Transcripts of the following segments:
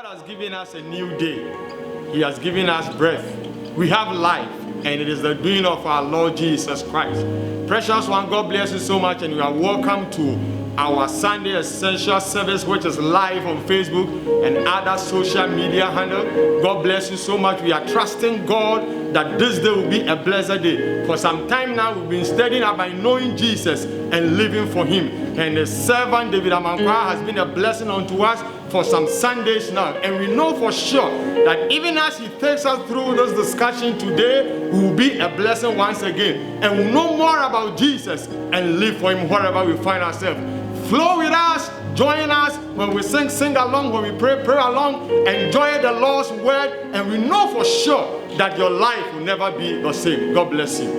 has given us a new day. He has given us breath. We have life, and it is the doing of our Lord Jesus Christ. Precious one, God bless you so much, and you are welcome to our Sunday Essential Service, which is live on Facebook and other social media handles. God bless you so much. We are trusting God that this day will be a blessed day. For some time now, we've been studying about knowing Jesus and living for Him. And the servant David Amankwa has been a blessing unto us for some Sundays now. And we know for sure that even as he takes us through this discussion today, we will be a blessing once again. And we'll know more about Jesus and live for Him wherever we find ourselves. Flow with us, join us when we sing along, when we pray along, enjoy the Lord's word, and we know for sure that your life will never be the same. God bless you.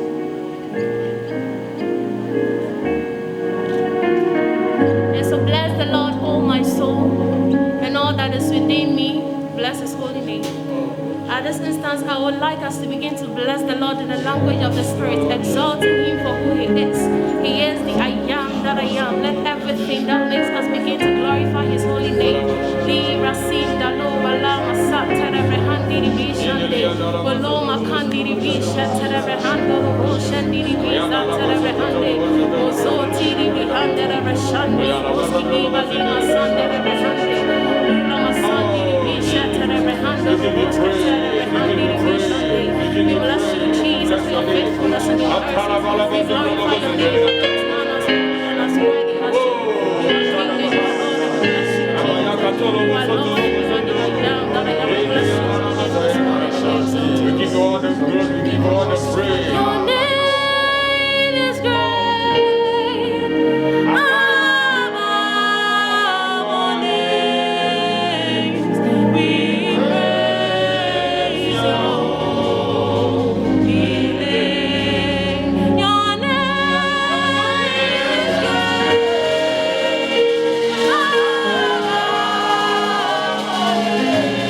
And so bless the Lord, oh my soul, and all that is within me. Bless His holy name. At this instance, I would like us to begin to bless the Lord in the language of the Spirit, exalting Him for who He is. He is the I am that I am. Let everything that makes us begin to glorify His holy name. We bless you, Jesus, for your faithfulness and your mercy. We glorify your name. We give you all the glory, we give you all the praise. Your name is great, above all names. We praise your holy name. Your name is great, above all names.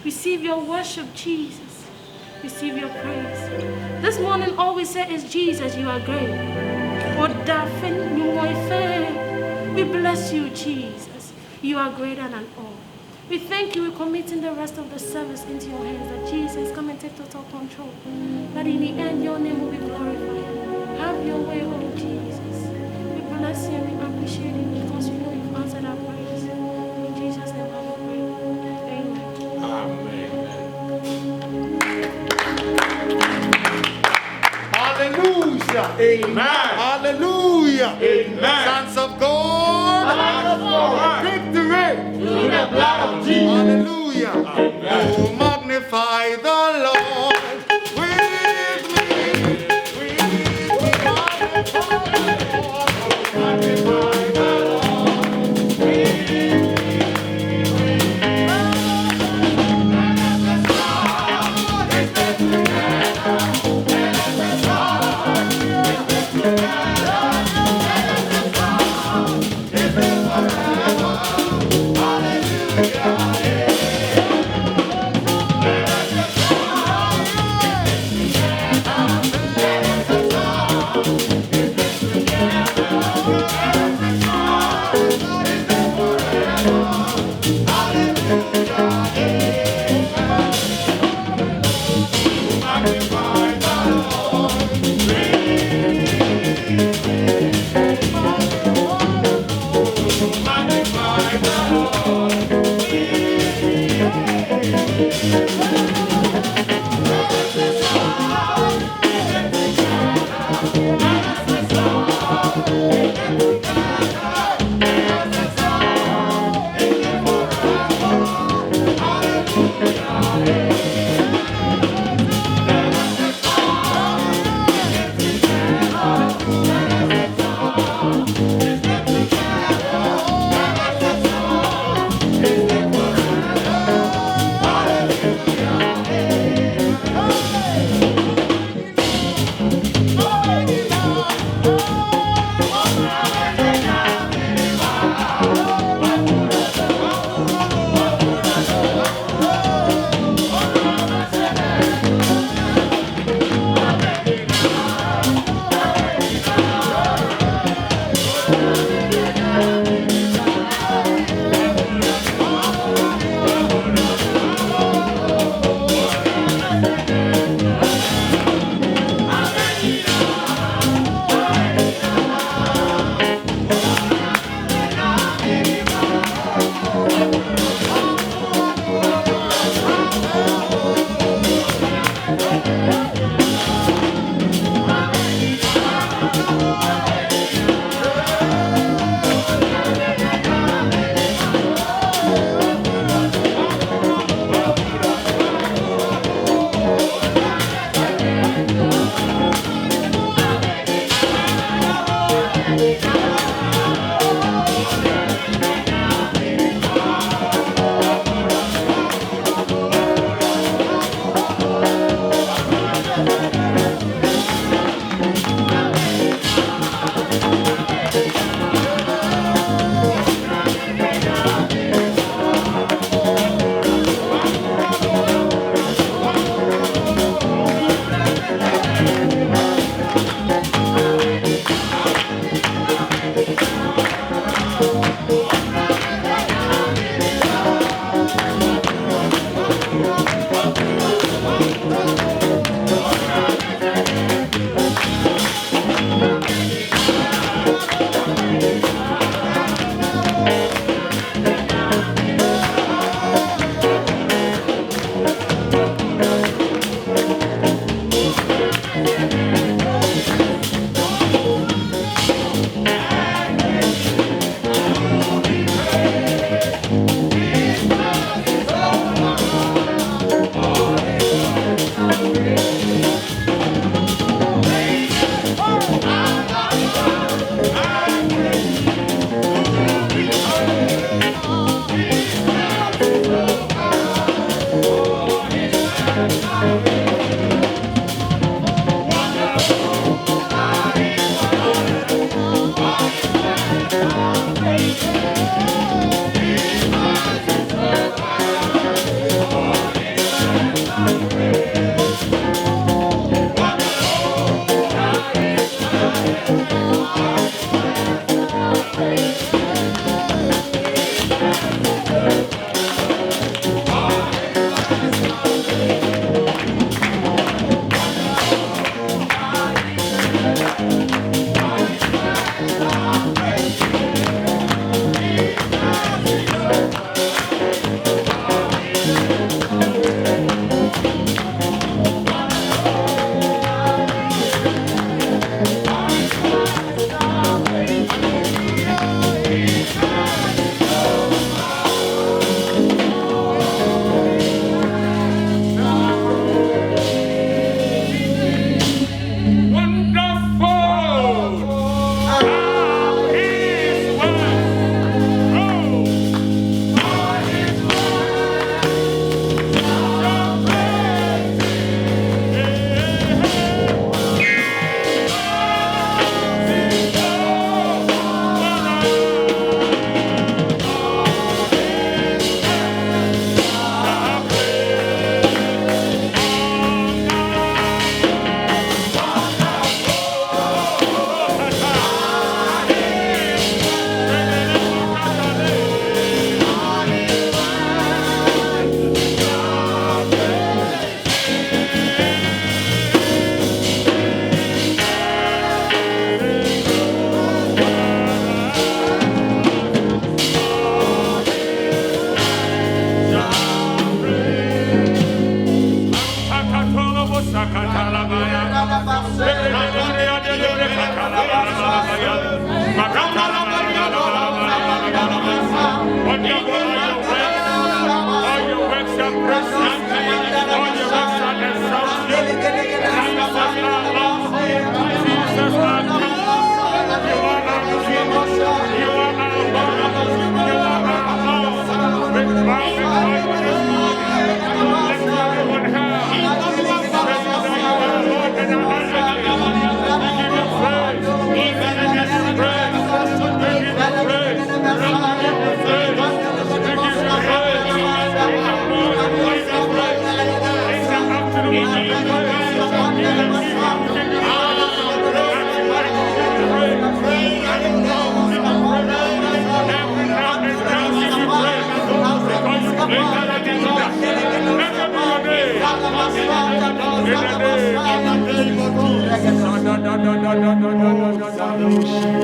Receive your worship, Jesus. Receive your praise. This morning, all we say is, Jesus, you are great. We bless you, Jesus. You are greater than all. We thank you. We're committing the rest of the service into your hands. That Jesus, come and take total control. That in the end, your name will be glorified. Have your way, oh Jesus. We bless you and we appreciate you because we know you've answered our prayers. In Jesus' name, I pray. Amen. Hallelujah. Amen. Hallelujah. Amen. Sons of God. Victory. Through the blood of Jesus. Hallelujah. Amen. Oh, magnify the Lord with me. Magnify the Lord. Oh, magnify the Lord with me.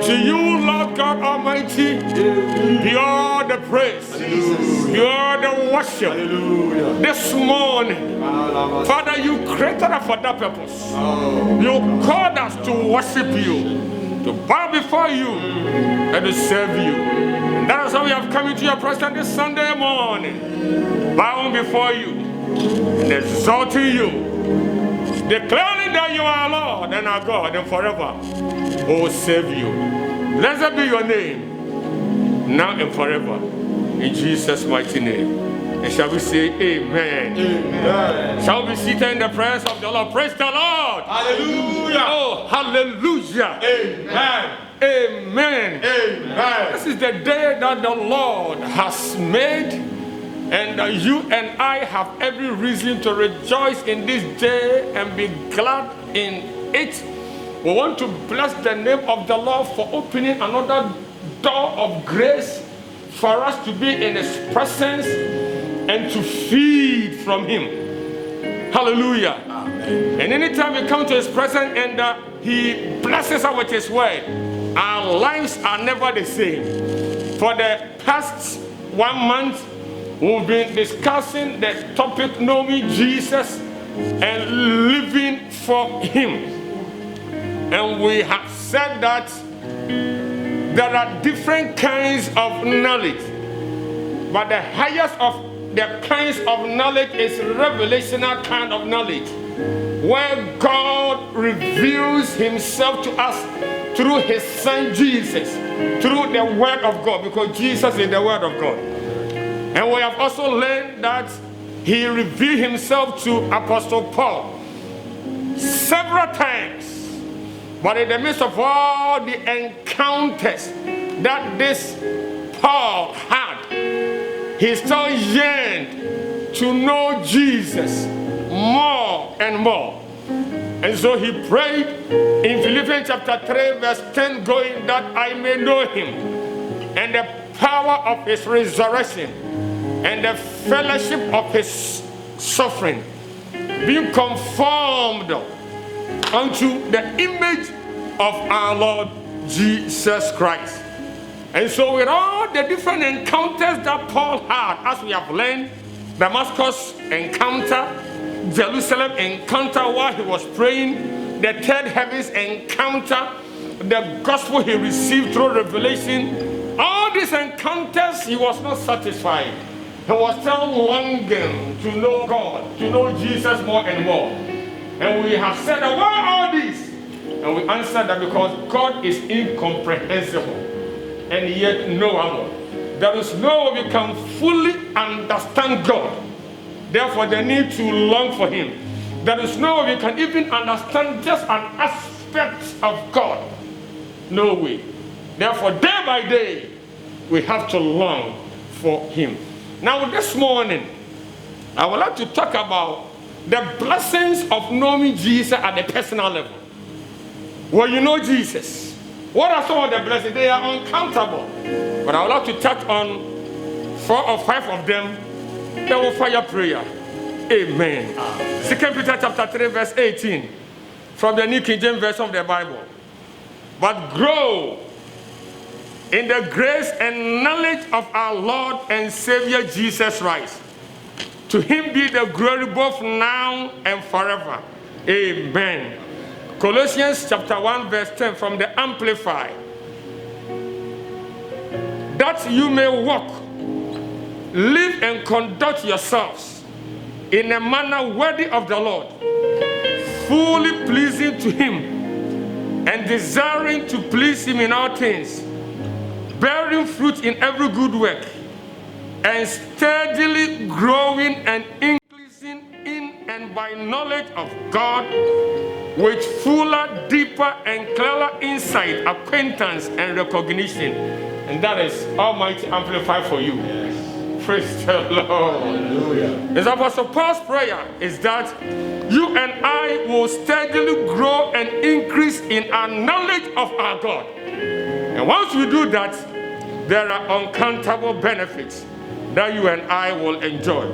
To you, Lord God Almighty, be all the praise, be all the worship. This morning, Father, you created us for that purpose. You called us to worship you, to bow before you, and to serve you. And that is how we have come into your presence this Sunday morning, bowing before you and exalting you, declaring that you are Lord and our God and forever. Oh, save you. Blessed be your name, now and forever. In Jesus' mighty name. And shall we say amen? Amen. Shall we be seated in the presence of the Lord? Praise the Lord. Hallelujah. Oh, hallelujah. Amen. Amen. Amen. This is the day that the Lord has made, and you and I have every reason to rejoice in this day and be glad in it. We want to bless the name of the Lord for opening another door of grace for us to be in His presence and to feed from Him. Hallelujah. Amen. And anytime we come to His presence and He blesses us with His word, our lives are never the same. For the past 1 month, we've been discussing the topic, knowing Jesus and living for Him. And we have said that there are different kinds of knowledge, but the highest of the kinds of knowledge is revelational kind of knowledge, where God reveals Himself to us through His Son Jesus, through the Word of God, because Jesus is the Word of God. And we have also learned that He revealed Himself to Apostle Paul several times. But in the midst of all the encounters that this Paul had, he still yearned to know Jesus more and more. And so he prayed in Philippians chapter 3 verse 10, going that I may know Him and the power of His resurrection and the fellowship of His suffering, being conformed unto the image of our Lord Jesus Christ. And so with all the different encounters that Paul had, as we have learned, Damascus encounter, Jerusalem encounter while he was praying, the third heavens encounter, the gospel he received through revelation, all these encounters, he was not satisfied. He was still longing to know God, to know Jesus more and more. And we have said, why all this? And we answered that because God is incomprehensible and yet knowable. There is no way we can fully understand God. Therefore, the need to long for Him. There is no way we can even understand just an aspect of God. No way. Therefore, day by day, we have to long for Him. Now, this morning, I would like to talk about the blessings of knowing Jesus at the personal level. When you know Jesus, what are some of the blessings? They are uncountable. But I would like to touch on 4 or 5 of them. They will fire prayer. Amen. 2 Peter chapter 3 verse 18 from the New King James Version of the Bible. But grow in the grace and knowledge of our Lord and Savior Jesus Christ. To Him be the glory both now and forever. Amen. Colossians chapter 1 verse 10 from the Amplified. That you may walk, live and conduct yourselves in a manner worthy of the Lord, fully pleasing to Him and desiring to please Him in all things, bearing fruit in every good work, and steadily growing and increasing in and by knowledge of God, with fuller, deeper, and clearer insight, acquaintance, and recognition. And that is Almighty Amplified for you. Yes. Praise the Lord. Hallelujah. As Apostle Paul's prayer is that you and I will steadily grow and increase in our knowledge of our God. And once we do that, there are uncountable benefits that you and I will enjoy.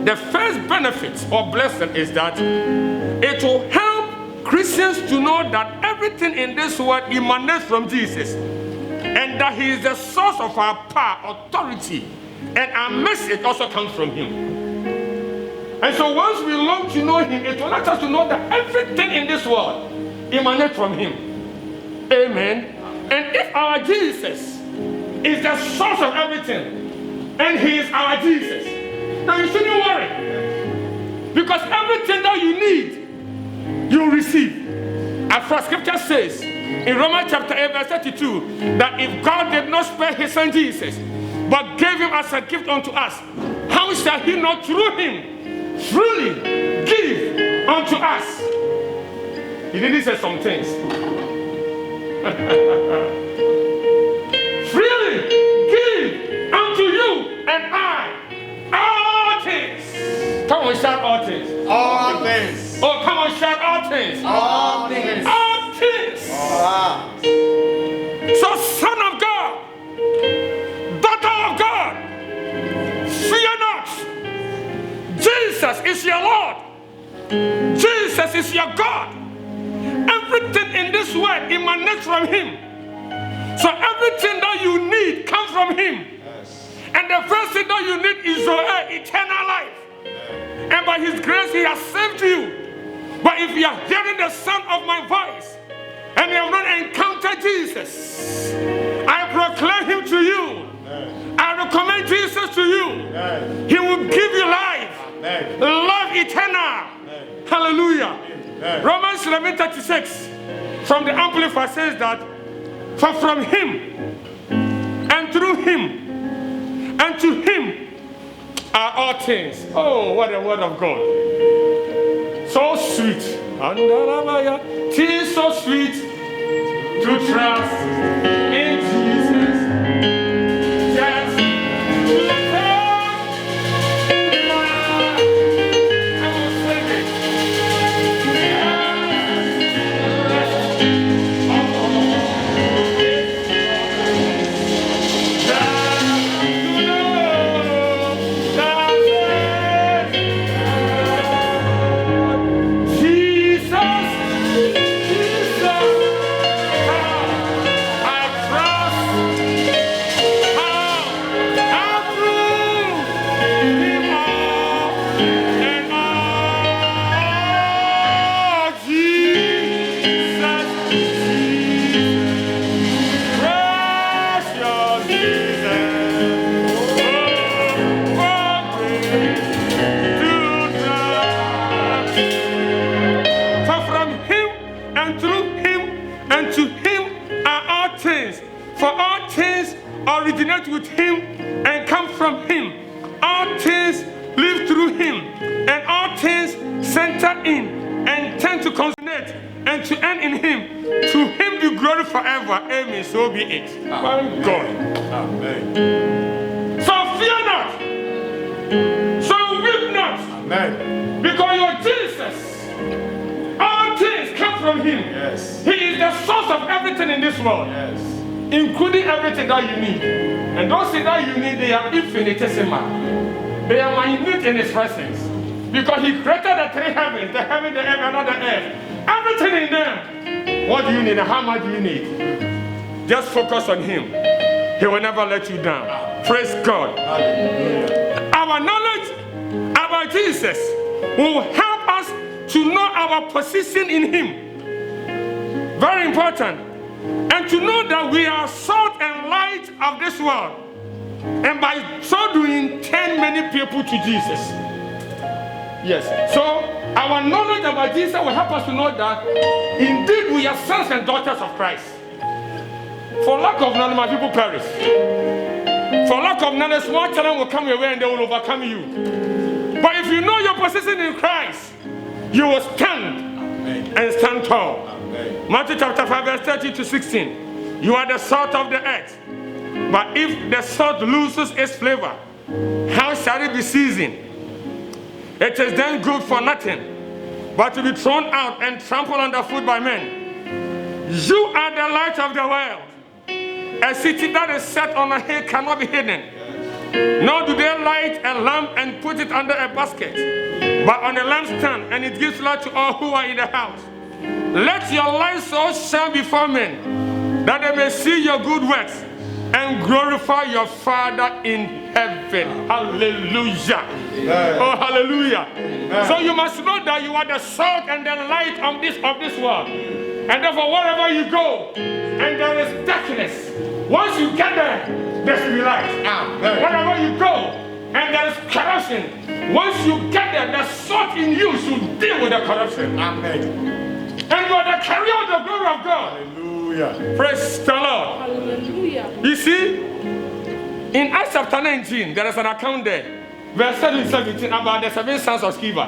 The first benefit or blessing is that it will help Christians to know that everything in this world emanates from Jesus, and that He is the source of our power, authority, and our message also comes from Him. And so once we learn to know Him, it will let us to know that everything in this world emanates from Him. Amen. And if our Jesus is the source of everything, and He is our Jesus, then you shouldn't worry, because everything that you need, you receive. As for Scripture says in Romans chapter 8 verse 32, that if God did not spare His Son Jesus, but gave Him as a gift unto us, how how shall he not through him freely give unto us? He didn't say some things. Freely give unto you and I all things. Come on, shout all things. All things. Oh, come on, shout all things. All things. All things. So, son of God, daughter of God, fear not. Jesus is your Lord. Jesus is your God. Everything in this world emanates from him. So everything that you need comes from him. Yes. And the first thing that you need is your eternal life. Yes. And by his grace he has saved you. But if you are hearing the sound of my voice and you have not encountered Jesus, I proclaim him to you. Yes. I recommend Jesus to you. Yes. He will give you life. Yes. Life eternal. Yes. Hallelujah. Yes. Romans 11:36 from the Amplified says that, for from him and through him and to him are all things. Oh, what a word of God. So sweet. It is so sweet to trust in Jesus. Yes. Originate with him and come from him. All things live through him, and all things center in and tend to consummate and to end in him. To him be glory forever. Amen. So be it. Thank God. Amen. So fear not. So weep not. Amen. Because your Jesus, all things come from him. Yes. He is the source of everything in this world. Yes. Including everything that you need. And those things that you need, they are infinitesimal. They are minute in his presence. Because he created the three heavens, the heaven, the earth, and the earth. Everything in them. What do you need and how much do you need? Just focus on him. He will never let you down. Praise God. Hallelujah. Our knowledge about Jesus will help us to know our position in him. Very important. And to know that we are salt and light of this world. And by so doing, turn many people to Jesus. Yes. So our knowledge about Jesus will help us to know that indeed we are sons and daughters of Christ. For lack of knowledge, my people perish. For lack of knowledge, small children will come your way and they will overcome you. But if you know your position in Christ, you will stand. Amen. And stand tall. Amen. Matthew chapter 5 verse 30 to 16. You are the salt of the earth. But if the salt loses its flavor, how shall it be seasoned? It is then good for nothing, but to be thrown out and trampled underfoot by men. You are the light of the world. A city that is set on a hill cannot be hidden. Nor do they light a lamp and put it under a basket, but on a lampstand, and it gives light to all who are in the house. Let your light so shine before men, that they may see your good works and glorify your Father in heaven. Hallelujah. Oh, hallelujah. So you must know that you are the salt and the light of this world. And therefore, wherever you go, and there is darkness, once you get there, there should be light. Wherever you go, and there is corruption, once you get there, the salt in you should deal with the corruption. Amen. And you are the carrier of the glory of God. Hallelujah. Praise the Lord. Hallelujah. You see, in Acts chapter 19, there is an account there verse 17, about the 7 sons of Sceva.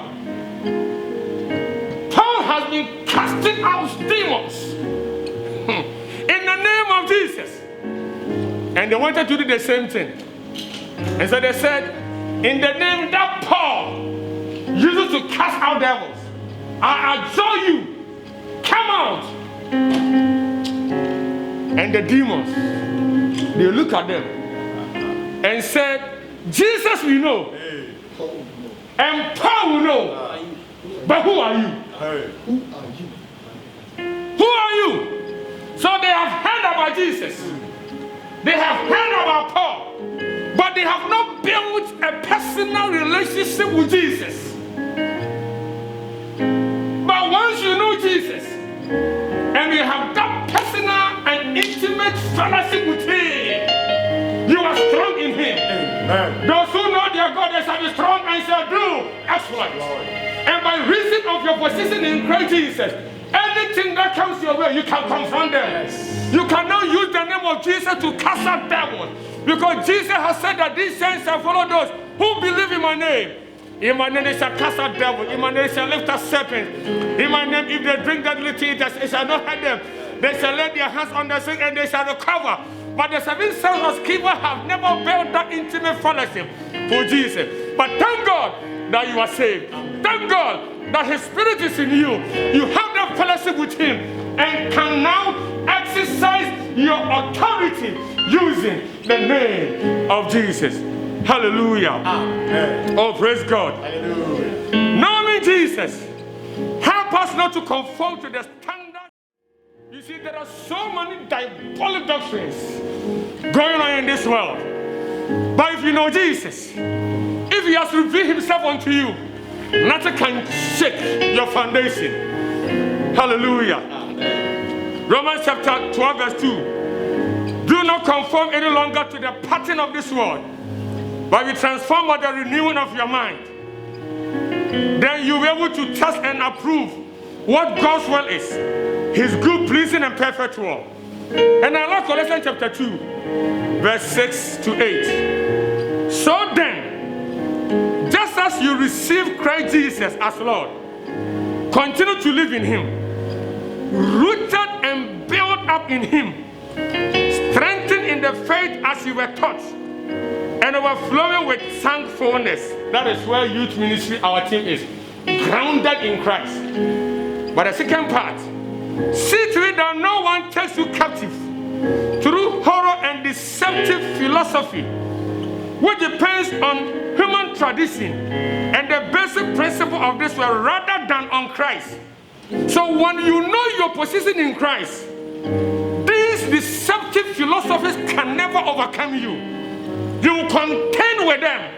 Paul has been casting out demons in the name of Jesus. And they wanted to do the same thing. And so they said, in the name that Paul uses to cast out devils, I adjure you, come out. And the demons, they look at them and said, Jesus we know, and Paul we know, but who are you? Who are you? So they have heard about Jesus, they have heard about Paul, but they have not built a personal relationship with Jesus. But once you know Jesus, and you have that personal and intimate fellowship with Him, you are strong in Him. Amen. Those who know their God, they shall be strong and shall do exploits. And by reason of your position in Christ Jesus, anything that comes your way, you can confront them. Yes. You cannot use the name of Jesus to cast out devils, because Jesus has said that these signs shall follow those who believe in my name. In my name they shall cast out devils. In my name they shall lift up serpents. In my name, if they drink that little tea, it shall not hurt them. They shall lay their hands on the sick and they shall recover. But the 7 sons of Sceva have never built that intimate fellowship for Jesus. But thank God that you are saved. Thank God that His Spirit is in you. You have that fellowship with Him and can now exercise your authority using the name of Jesus. Hallelujah. Amen. Oh, praise God. Hallelujah. Knowing Jesus, help us not to conform to the standard. You see, there are so many diabolic doctrines going on in this world. But if you know Jesus, if He has revealed Himself unto you, nothing can shake your foundation. Hallelujah. Amen. Romans chapter 12 verse 2. Do not conform any longer to the pattern of this world, but be transformed by the renewing of your mind. Then you'll be able to test and approve what God's will is, His good, pleasing, and perfect will. And I like Colossians chapter 2, verse 6 to 8. So then, just as you receive Christ Jesus as Lord, continue to live in Him, rooted and built up in Him, strengthened in the faith as you were taught, and overflowing with thankfulness. That is where youth ministry, our team, is grounded in Christ. But the second part, see to it that no one takes you captive through horror and deceptive philosophy, which depends on human tradition and the basic principle of this world rather than on Christ. So when you know your position in Christ, these deceptive philosophies can never overcome you. You will contend with them.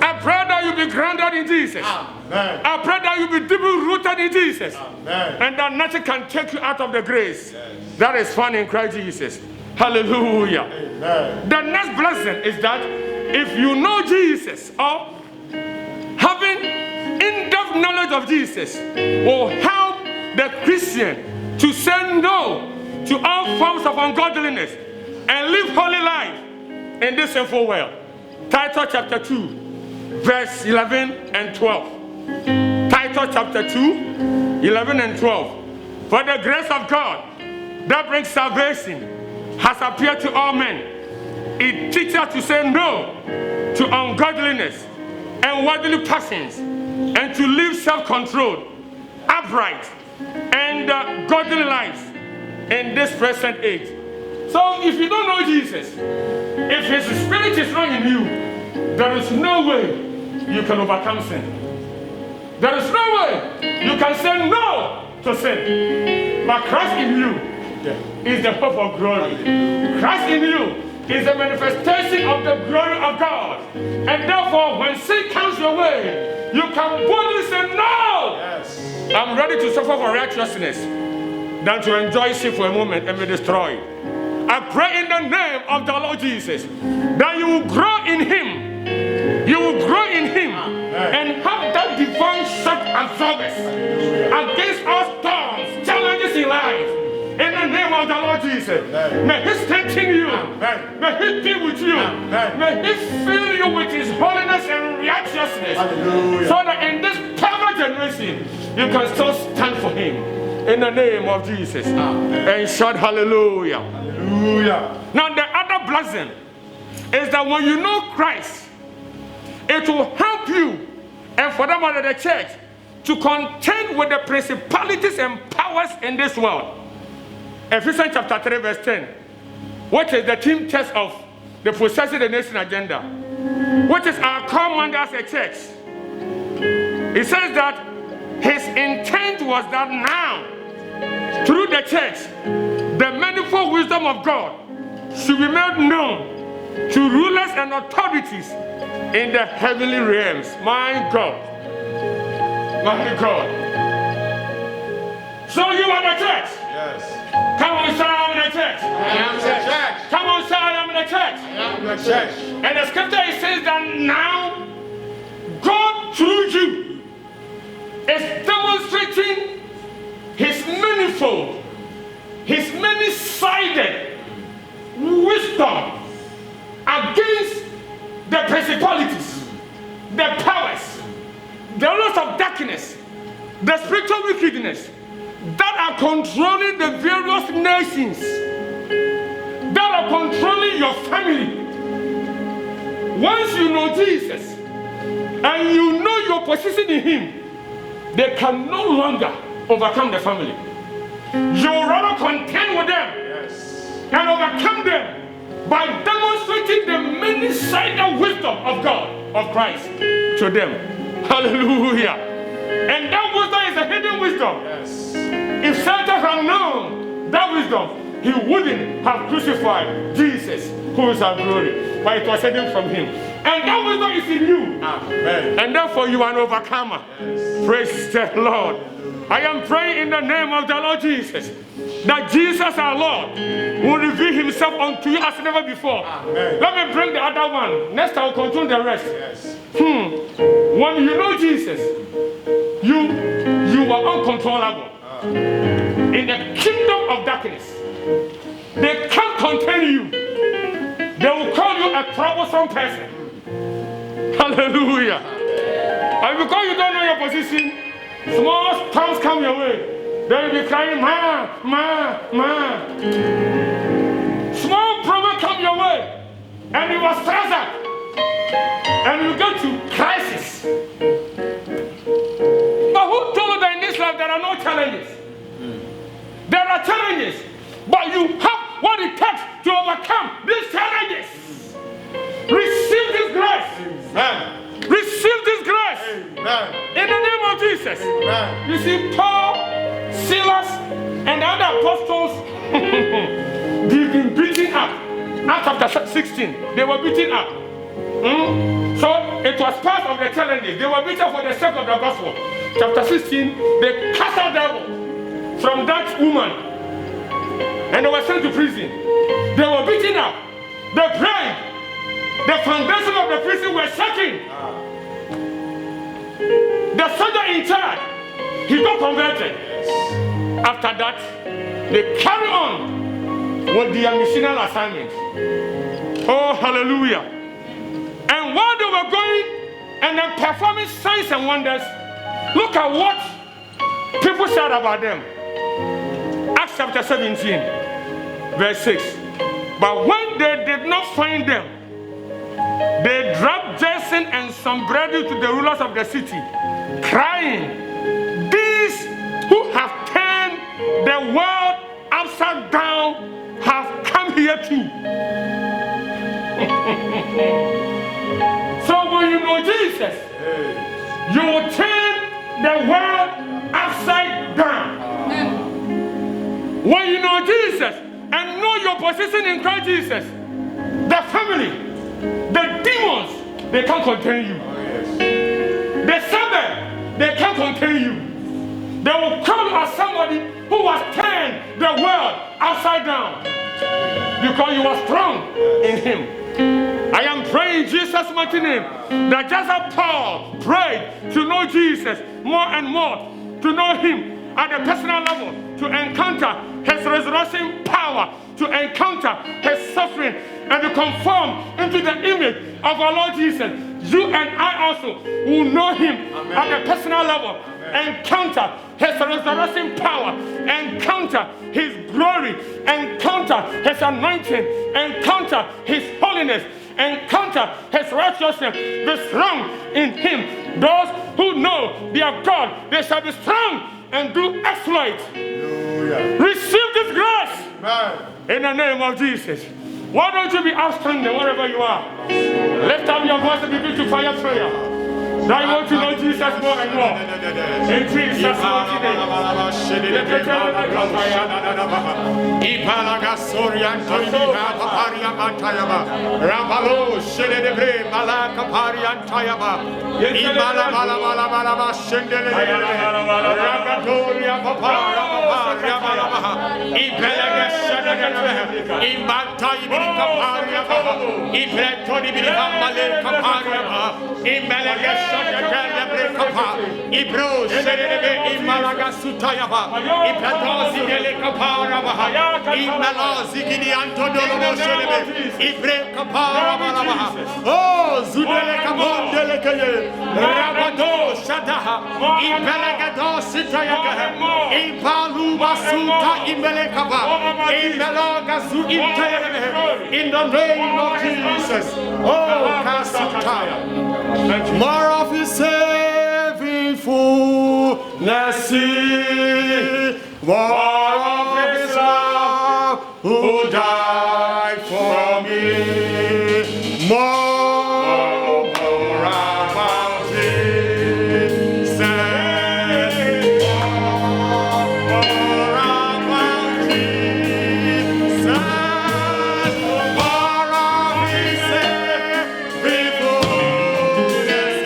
I pray that you be grounded in Jesus. Amen. I pray that you be deeply rooted in Jesus. Amen. And that nothing can take you out of the grace. Yes. That is found in Christ Jesus. Hallelujah. Amen. The next blessing is that if you know Jesus, or having in-depth knowledge of Jesus, will help the Christian to say no to all forms of ungodliness and live holy life in this sinful world. Titus chapter 2, verse 11 and 12. Titus chapter 2, 11 and 12. For the grace of God that brings salvation has appeared to all men. It teaches us to say no to ungodliness and worldly passions, and to live self-controlled, upright, and godly lives in this present age. So if you don't know Jesus, if His Spirit is not in you, there is no way you can overcome sin. There is no way you can say no to sin. But Christ in you is the hope of glory. Christ in you is the manifestation of the glory of God. And therefore, when sin comes your way, you can boldly say, no! Yes. I'm ready to suffer for righteousness than to enjoy sin for a moment and be destroyed. I pray in the name of the Lord Jesus that you will grow in Him. You will grow in Him. Amen. And have that divine shock absorbance against all storms, challenges in life. In the name of the Lord Jesus. May He strengthen you. May He be with you. May He fill you with His holiness and righteousness. So that in this perverse generation, you can still stand for Him. In the name of Jesus. And shout hallelujah. Hallelujah. Now the other blessing is that when you know Christ, it will help you, and for that matter the church, to contend with the principalities and powers in this world. Ephesians chapter 3 verse 10, which is the theme test of the Possessing the Nation agenda, which is our command as a church. It says that His intent was that now, through the church, the manifold wisdom of God should be made known to rulers and authorities in the heavenly realms. My God. My God. So you are the church. Yes. Come on, say I'm in the church. I am the church. Come on, say I am in the church. I am the church. And the scripture it says that now God through you is demonstrating His manifold, His many-sided wisdom against the principalities, the powers, the rulers of darkness, the spiritual wickedness that are controlling the various nations, that are controlling your family. Once you know Jesus and you know your position in Him, they can no longer overcome the family. You will rather contend with them and overcome them by demonstrating the many-sided wisdom of God, of Christ, to them. Hallelujah. And that wisdom is a hidden wisdom. Yes. If Satan had known that wisdom, he wouldn't have crucified Jesus, who is our glory, but it was hidden from Him. And that wisdom is in you. Amen. And therefore you are an overcomer. Yes. Praise the Lord. I am praying in the name of the Lord Jesus, that Jesus our Lord will reveal Himself unto you as never before. Amen. Let me bring the other one. Next I will continue the rest. Yes. When you know Jesus, you are uncontrollable. In the kingdom of darkness, they can't contain you. They will call you a troublesome person. Hallelujah. And because you don't know your position, small storms come your way. They will be crying, ma, ma, ma. Small problem come your way, and you are stressed out, and you get to crisis. But who told you that in this life there are no challenges? There are challenges, but you have what it takes to overcome these challenges. Receive this grace. Amen. Receive this grace. Amen. In the name of Jesus. Amen. You see, Paul, Silas, and the other apostles, they've been beaten up. Acts chapter 16, they were beaten up. So it was part of the challenges. They were beaten for the sake of the gospel. Chapter 16, they cast out devil from that woman, and they were sent to prison. They were beaten up. They prayed. The foundation of the prison was shaking. The soldier in charge, he got converted. After that, they carry on with their missional assignment. Oh, hallelujah. And while they were going and then performing signs and wonders, look at what people said about them. Acts chapter 17, verse 6. But when they did not find them, they dragged Jason and some brethren to the rulers of the city, crying, "These who have turned the world upside down have come here too." So when you know Jesus, you will turn the world upside down. When you know Jesus and know your position in Christ Jesus, the family, the demons, they can't contain you. The serpent, they can't contain you. They will call you as somebody who has turned the world upside down because you are strong in Him. I am praying in Jesus' mighty name that just as Paul prayed to know Jesus more and more, to know Him, at a personal level to encounter his resurrection power, to encounter his suffering, and to conform into the image of our Lord Jesus, you and I also will know him at a personal level, encounter his resurrection power, encounter his glory, encounter his anointing, encounter his holiness, encounter his righteousness, be strong in him. Those who know their God, they shall be strong and do exploits. Receive this grace in the name of Jesus. Why don't you be outstanding wherever you are? Lift up your voice and begin to fire prayer. Now you want to know Jesus more and more. In Jesus' mighty name. Ipalaga Sorian Toyha Paparia Matayaba Rabalo Shelebre Malaka Parian Tayaba Ibala Bala Shendele Ragatoria Papara Papara Ipalaga Shadagana Imantai Kaparia Ibretoni Bihamale Kaparia Imalaga Shadagana Kapa Ibro Shedebe Imalaga Sutayaba Ipadosi Kapara Imalazi Gini Antodolo Shelebe Ibre Kapara Balabaha Oh Zudele Kabon Delekeye Rabado Shadaha Impelagado Sitayaka Impalu Basuta Imelekaba Imelagazu Intayebe in the name of Jesus. Oh Kasutaya more of his saving fullness, more of his love who died for me, more about Jesus, more about Jesus, more of his saving fullness,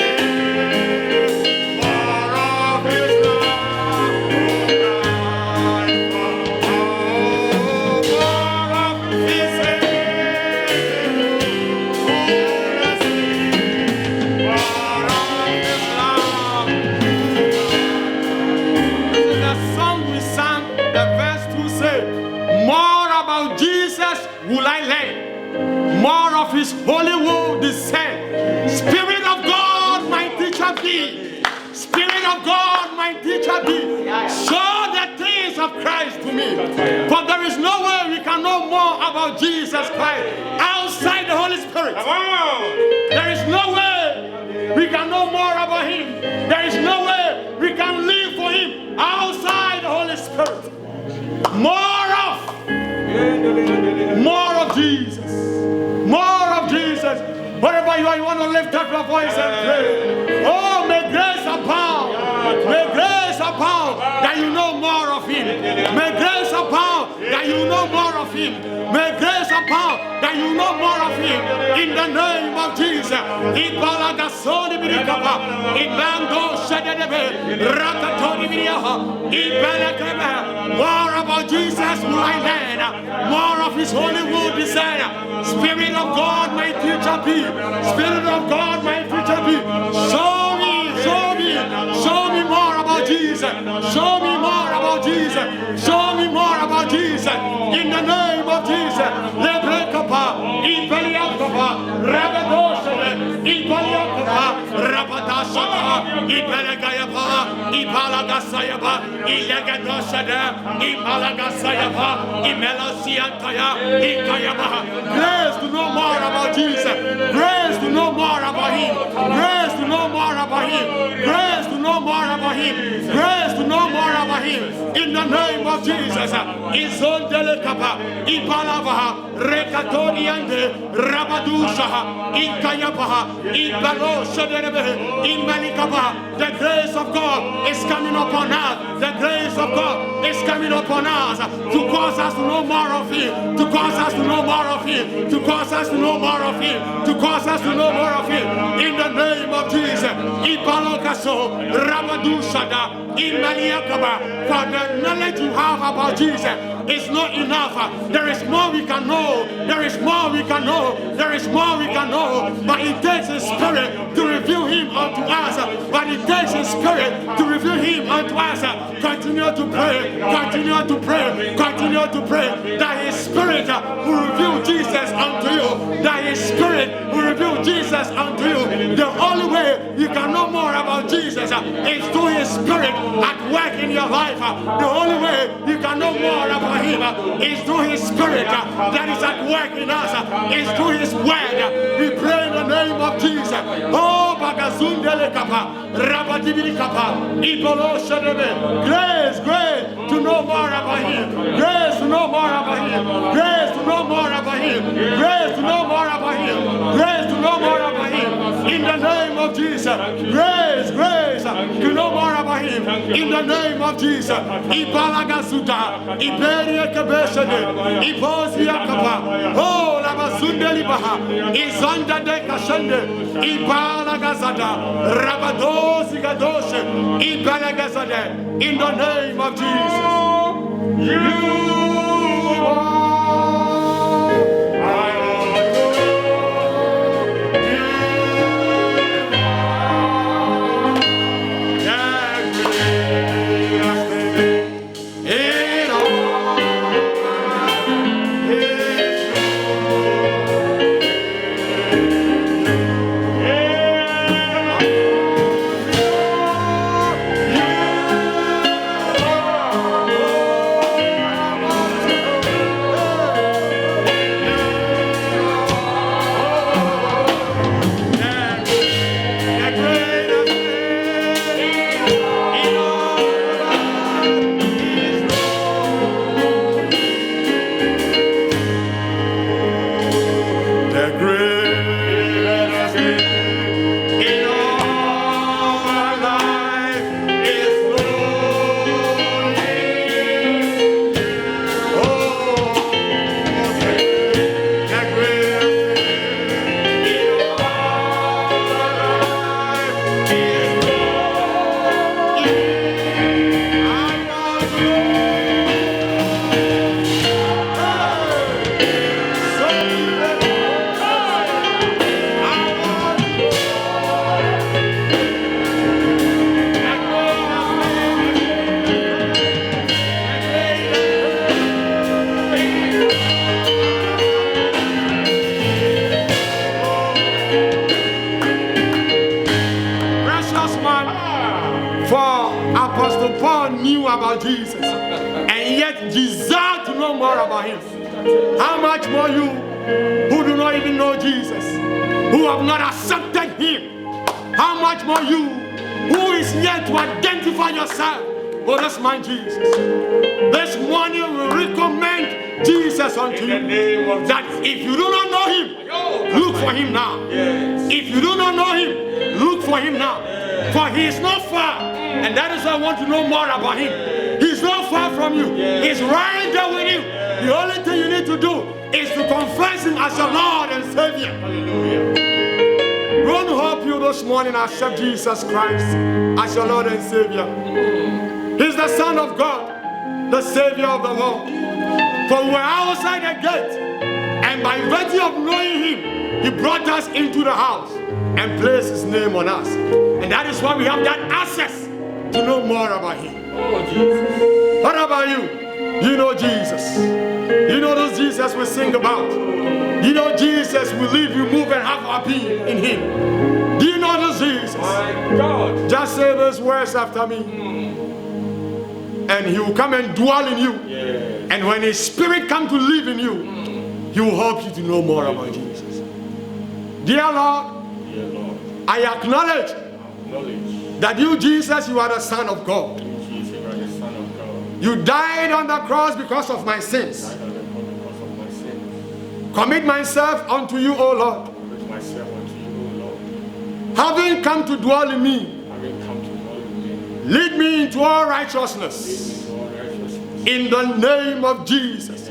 more of his love who died for me, more of his saving fullness, more of his love. This is the song we sang, the verse 2 say, more about Jesus will I learn, more of his holy will descend. Spirit of God, my teacher be. Spirit of God, my teacher be. Show the things of Christ to me. For there is no way we can know more about Jesus Christ outside the Holy Spirit. There is no way we can know more about him. There is no way we can live for him outside the Holy Spirit. More of Jesus. More of Jesus. Wherever you are, you want to lift up your voice and pray. Oh, may grace abound. May grace abound that you know more of him. May grace abound that you know more of him. May grace abound that you know more of him. In the name of Jesus. Ibalagasoni birikapa. Ibando shedebe. Rakatoni biriyaha. Ibalakrebe. More about Jesus will I learn. More of his holy will descend. Spirit of God, my teacher be. Spirit of God, my teacher be. Show me more about Jesus. Show me more about Jesus. Show me more about Jesus. In the name of Jesus. Lebrekapa, Ibeliakapa, Rabadosha, Ibeliakapa, Rabadashaka, Ibelegayapa, Ibalagasayaba, Ilegadoshada, Ibalagasayaba, Imelosiantaya, Ikayaba. Grace to know more about Jesus. Grace to know more about him. Grace to know more about him. Grace to know more about him. Grace to know more about him. In the name of Jesus. Izon delekapa, Ibalavaha, Rekatoriande, Rabadushaha, Ikayabaha, Ibalo Shederebe, Imalikaba. The grace of God is coming upon us. The grace of God is coming upon us to cause us to know more of him. To cause us to know more of him. To cause us to know more of him. To cause us to know more of him. In the name of Jesus. Ibalokaso, Rabadushada, Imali For the knowledge you have about Jesus is not enough. There is more we can know. There is more we can know. There is more we can know. But it takes His Spirit to reveal Him unto us. But it takes His Spirit to reveal Him unto us. Continue to pray. Continue to pray. Continue to pray that His Spirit will reveal Jesus unto you. That His Spirit will reveal Jesus unto you. The only way you can know more about Jesus is through His Spirit at work in your life. The only way you can know more about Him is through His Spirit that is at work in us. Is through His Word. We pray in the name of Jesus. Oh, Bagazundele Kappa, Rabadibiri Kappa, Ibolo Shadebe. Grace, grace to know more about Him. Grace to know more about Him. Grace to know more about Him. Grace to know more about Him. Grace to know more about Him. In the name of Jesus. Grace, grace to know more about Him. In the name of Jesus. Ibalagasuta, Iberia Kabeshade, Ibosia Kapa, Oh, Labasundeli Baha, Izanda de Kashande, Ibalagazada, Rabadosi Gadoshe, Ibalagazade, in the name of Jesus. You are. About Jesus and yet desire to know more about Him. How much more you who do not even know Jesus, who have not accepted Him? How much more you who is yet to identify yourself? Oh, this man Jesus. This morning we recommend Jesus unto you. That if you do not know Him, look for Him now. If you do not know Him, look for Him now. For He is not far. And that is why I want to know more about Him. He's not far from you. He's right there with you. The only thing you need to do is to confess Him as your Lord and Savior. We want to help you this morning accept Jesus Christ as your Lord and Savior. He's the Son of God, the Savior of the world. For we were outside the gate, and by virtue of knowing Him, He brought us into the house and placed His name on us. And that is why we have that access to know more about Him. Oh, Jesus. What about you? You know Jesus. You know those Jesus we sing about. You know Jesus will live, you move, and have our being in Him. Do you know this Jesus? My God. Just say those words after me. And He will come and dwell in you. Yes. And when His Spirit comes to live in you, He will help you to know more about Jesus. Dear Lord, I acknowledge that you, Jesus, you are the Son of God. You died on the cross because of my sins. Commit myself unto you, O Lord. Having come to dwell in me, lead me into all righteousness. In the name of Jesus.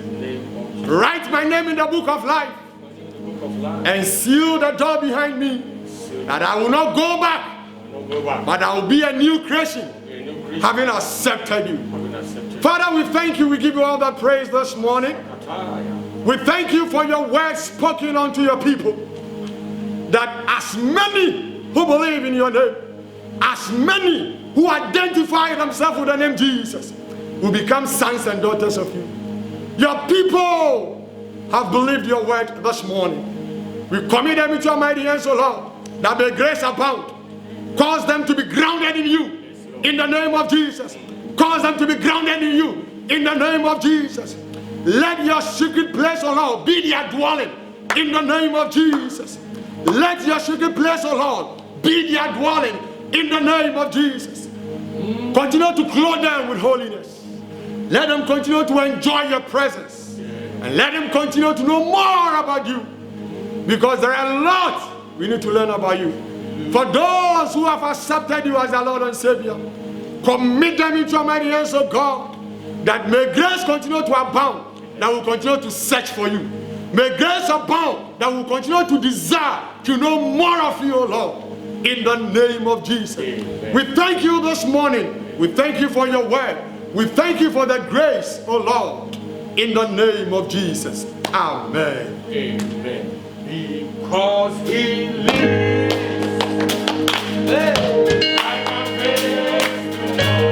Write my name in the book of life and seal the door behind me, that I will not go back, but I will be a new creation having accepted you. Father, we thank you. We give you all the praise this morning. We thank you for your word spoken unto your people, that as many who believe in your name, as many who identify themselves with the name Jesus, will become sons and daughters of you. Your people have believed your word this morning. We commit them into your mighty hands, O Lord, that may grace abound. Cause them to be grounded in you, in the name of Jesus. Cause them to be grounded in you, in the name of Jesus. Let your secret place, O Lord, be their dwelling, in the name of Jesus. Let your secret place, O Lord, be their dwelling, in the name of Jesus. Continue to clothe them with holiness. Let them continue to enjoy your presence. And let them continue to know more about you. Because there are a lot we need to learn about you. For those who have accepted you as their Lord and Savior, commit them into your mighty hands, O God, that may grace continue to abound, that will continue to search for you. May grace abound, that will continue to desire to know more of you, O Lord, in the name of Jesus. Amen. We thank you this morning. We thank you for your word. We thank you for the grace, O Lord, in the name of Jesus. Amen. Amen. Because he lives. Hey. I am blessed to know.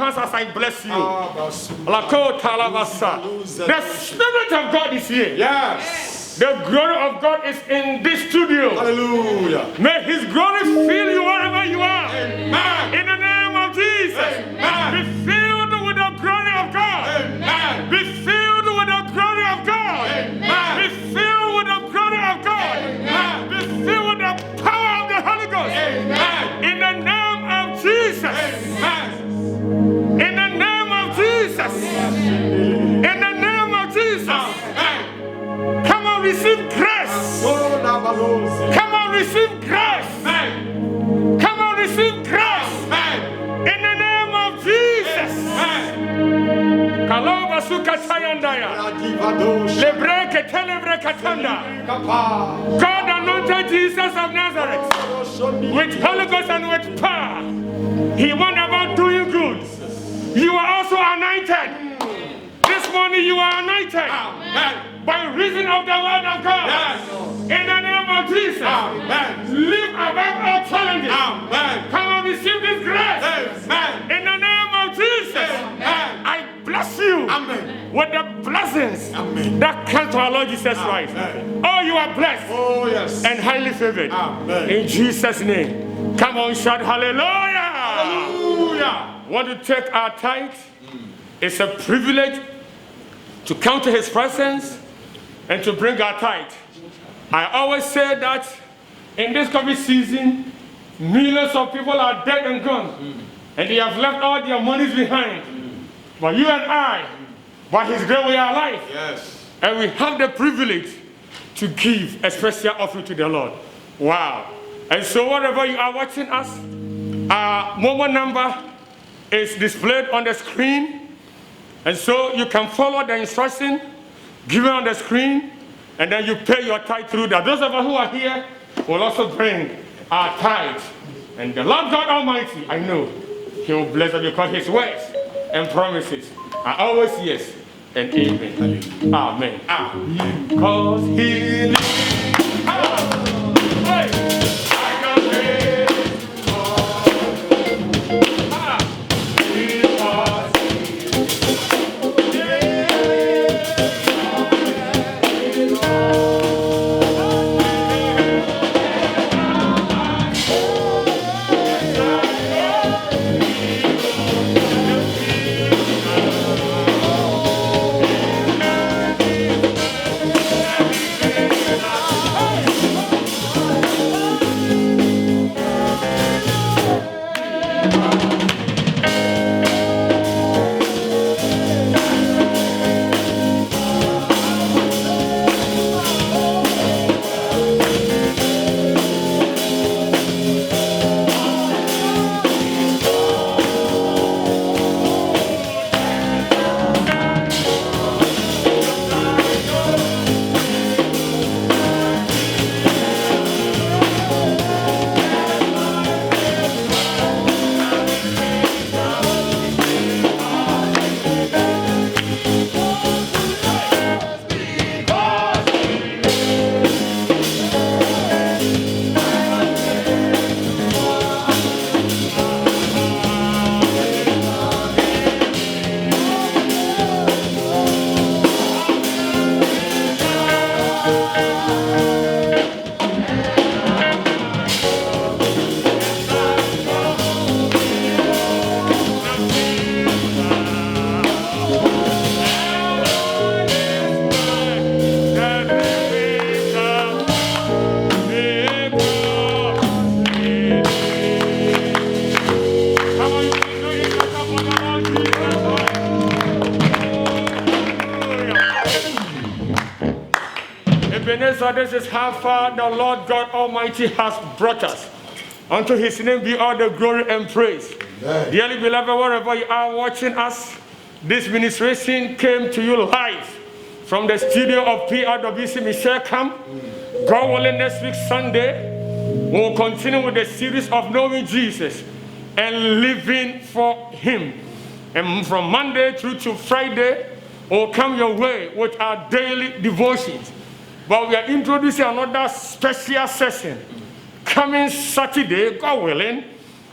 As I bless you, the Spirit of God is here. Yes. The glory of God is in this studio. Hallelujah. May His glory fill you wherever you are. Amen. In the name of Jesus. Amen. Be filled with the glory of God. Amen. Be filled with the glory of God. Amen. Be filled with the glory of God. Amen. Be filled with the power of the Holy Ghost. Amen. In the name of Jesus. Amen. In the name of Jesus. In the name of Jesus. Amen. Come on, receive grace. Come on, receive grace. Come on, receive grace. In the name of Jesus. Kalova suka sayandaya. Lebreke telebre katanda. God anointed Jesus of Nazareth with Holy Ghost and with power. He went about doing good. You are also anointed. This morning you are anointed. Amen. By reason of the word of God. Yes. In the name of Jesus. Amen. Live above all challenges. Amen. Come and receive this grace. Amen. In the name of Jesus. Amen. I bless you. Amen. With the blessings. Amen. That come to our Lord Jesus Christ. Amen. Oh, you are blessed. Oh, yes. And highly favored. Amen. In Jesus' name. Come on, shout hallelujah. Hallelujah. Want to take our tithe? It's a privilege to come to His presence and to bring our tithe. I always say that in this COVID season, millions of people are dead and gone, and they have left all their monies behind. But you and I, by His grace, we are alive. Yes. And we have the privilege to give a special offering to the Lord. Wow. And so wherever you are watching us, our mobile number is displayed on the screen, and so you can follow the instruction given on the screen, and then you pay your tithe through that. Those of us who are here will also bring our tithe, and the Lord God Almighty, I know He will bless us because His words and promises are always yes and amen. Amen. Because he lives. Hey. I can praise God. Because Ebenezer, this is how far the Lord God Almighty has brought us. Unto his name be all the glory and praise. Amen. Dearly beloved, wherever you are watching us, this ministration came to you live from the studio of PRWC Michelle Camp. God willing, next week Sunday, we'll continue with the series of knowing Jesus and living for him. And from Monday through to Friday, we'll come your way with our daily devotions. But we are introducing another special session. Coming Saturday, God willing,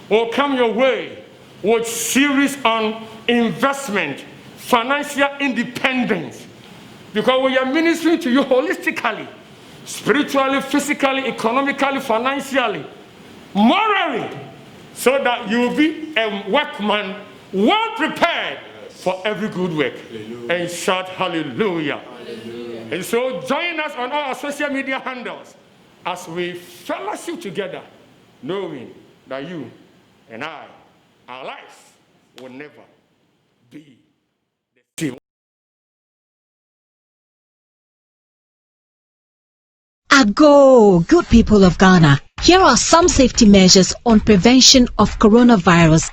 will come your way with series on investment, financial independence. Because we are ministering to you holistically, spiritually, physically, economically, financially, morally, so that you will be a workman well prepared for every good work. Hallelujah. And shout hallelujah. Hallelujah. And so join us on all our social media handles as we fellowship together, knowing that you and I, our lives will never be the same. Ago, good people of Ghana. Here are some safety measures on prevention of coronavirus.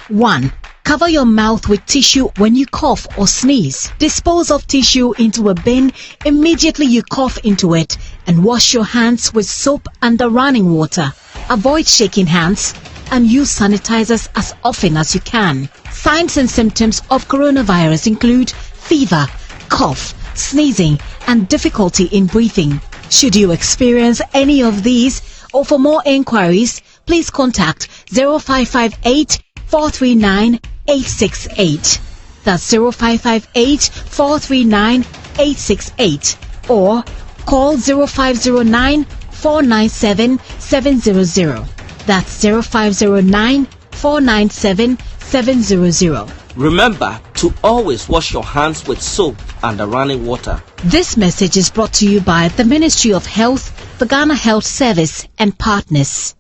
1. Cover your mouth with tissue when you cough or sneeze. Dispose of tissue into a bin immediately you cough into it, and wash your hands with soap under running water. Avoid shaking hands and use sanitizers as often as you can. Signs and symptoms of coronavirus include fever, cough, sneezing, and difficulty in breathing. Should you experience any of these, or for more inquiries, please contact 0558 439 868. That's 0558 439 868, or call 0509 497 700. That's 0509 497 700. Remember to always wash your hands with soap and running water. This message is brought to you by the Ministry of Health, the Ghana Health Service, and partners.